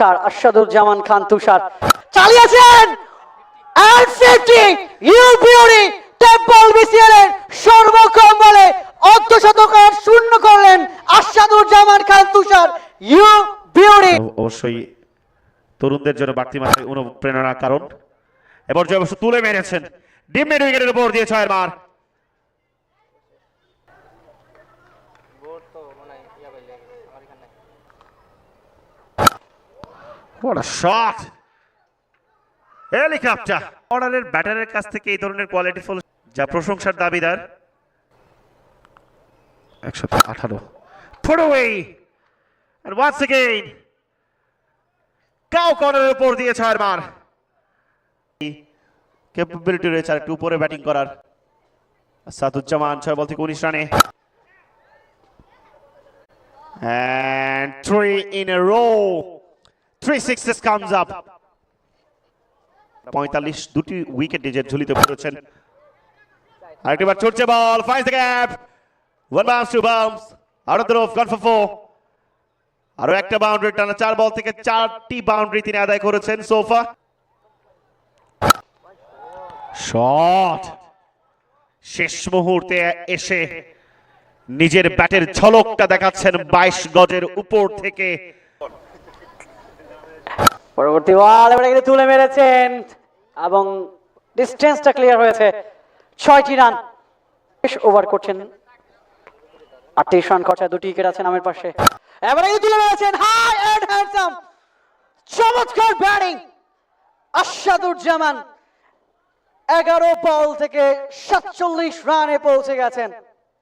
তুষার, আশাদুজ্জামান খান তুষার চালিয়েছেন and 50 ইউ beauty temple BCL এর সর্বকম বলে অর্ধশতক শূন্য করলেন আশাদুজ্জামান খান তুষার ইউ বিউটি। অবশ্যই তরুণদের জন্য বাড়তি মাত্রায় অনুপ্রেরণার কারণ। এবার জয় অবশ্য তুলে মেরেছেন ডিম মিড উইকেটের উপর দিয়ে 6 মার। What a shot! হেলিকপ্টার অর্ডারের ব্যাটারের কাছ থেকে এই ধরনের কোয়ালিটিফুল যা প্রশংসার দাবিদার। 118 put away and once again cow কর্নারের উপর দিয়ে 6 মার। ক্যাপাবিলিটি রয়েছে আর একটু উপরে ব্যাটিং করার। আসাদুজ্জামান 6 বল থেকে 19 রানে and 3 in a row, 3 sixes comes up। 45 দুটি উইকেট নিজের ঝুলিতে পড়েছেন। আরেকবার ছুটছে বল, finds the gap, one bounce, two bounce, out of the rough, gone for 4। আরো একটা বাউন্ডারি টানা 4 বল থেকে 4টি বাউন্ডারি তিনি আদায় করেছেন সোফা। শট শেষ মুহূর্তে এসে নিজের ব্যাটের ঝলকটা দেখাচ্ছেন 22 গজের উপর থেকে। পরবর্তী বল এবারে কিন্তু তুলে মেরেছেন এবং ডিসটেন্সটা ক্লিয়ার হয়েছে। 6টি রান শেষ ওভার করছেন, 38 রান খরচা, 2টি উইকেট আছে নামের পাশে। এবারে কিন্তু তুলে মেরেছেন হাই এন্ড হ্যান্ডসাম, চমৎকার ব্যাটিং আশাদুজ্জামান। 11 বল থেকে 47 রানে পৌঁছে গেছেন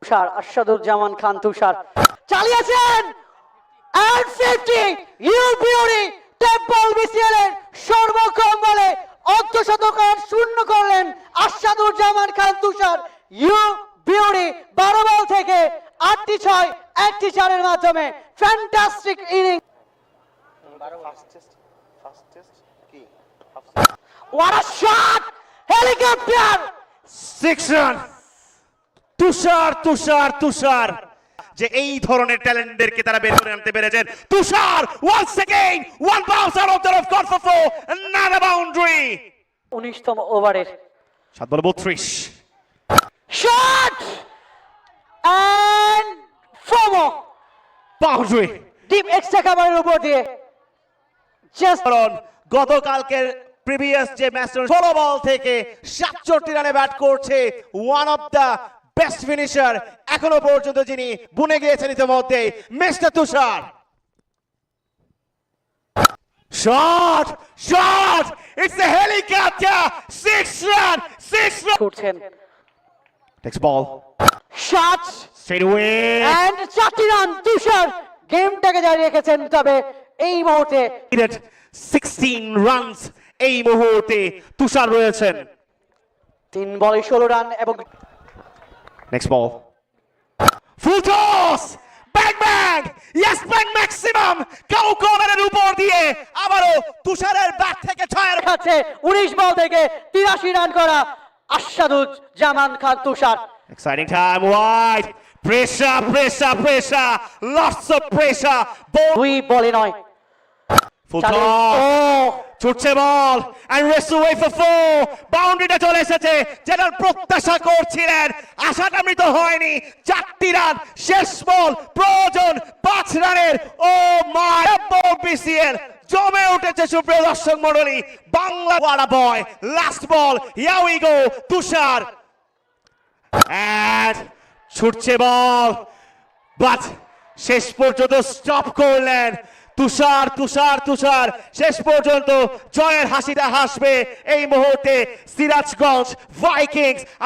তুষার, আশাদুজ্জামান খান তুষার চালিয়েছেন and 50 ইউ বিউটি টেম্পল বিসিএল এর সর্বকম বলে অর্ধশতক শূন্য করলেন আশাদুজ্জামান খান তুষার ইউ বিউটি। 12 বল থেকে 8টি 6, 1টি 4 এর মাধ্যমে fantastic innings. What a shot! Helicopter 6 run. Tushar Tushar Tushar যে এই ধরনের ট্যালেন্টদেরকে তারা বের করে আনতে পেরেছেন। তুষার once again, one bounce out of the rough, gone for 4, another boundary। 19তম ওভারের 7 বলে 32 শট and ফোমো বাউন্ডারি। ডিপ এক্সট্রা কাভারের উপর দিয়ে জাস্ট গতকালকের প্রিভিয়াস যে ম্যাচ 16 বল থেকে 67 রানে ব্যাট করছে one of the best finisher এখনো পর্যন্ত যিনি বুনে গিয়েছেন ইতিমধ্যে mister Tushar. Shot shot it's a helicopter 6 run 6 run করছেন। Next ball shot straight way and 4টি রান তুষার গেমটাকে জারি রেখেছেন। তবে এই মুহূর্তে 16 রানস এই মুহূর্তে তুষার রয়েছেন। 3 বলে 16 রান এবং নেক্সট বল ফুল টস ব্যাং ব্যাং ইয়েস ব্যাং ম্যাক্সিমাম কাউ কর্নারের উপর দিয়ে আবারও তুষারের ব্যাট থেকে 6 কাছে 19 বল থেকে 83 রান করা Ashaduzzaman Khan Tushar. Exciting time wide pressure pressure pressure lots of pressure 2 বলে নয় ফুল টস ছুটছে বল and race away for 4 বাউন্ডারিটা চলে এসেছে যেটার প্রত্যাশা করছিলেন। আশাটা মৃত হয়নি। 4টি রান শেষ বল প্রয়োজন 5 রানের। ও মাই বল বিসিএল জমে উঠেছে সুপ্রিয় দর্শক মণ্ডলী। বাংলা ওয়াড়া বয় last ball here we go Tushar and ছুটছে বল বাট শেষ পর্যন্ত স্টপ করলেন তুষার তুষার তুষার। শেষ পর্যন্ত জয়ের হাসিটা হাসবে এই মুহূর্তে সিরাজগঞ্জ ভাইকিংস।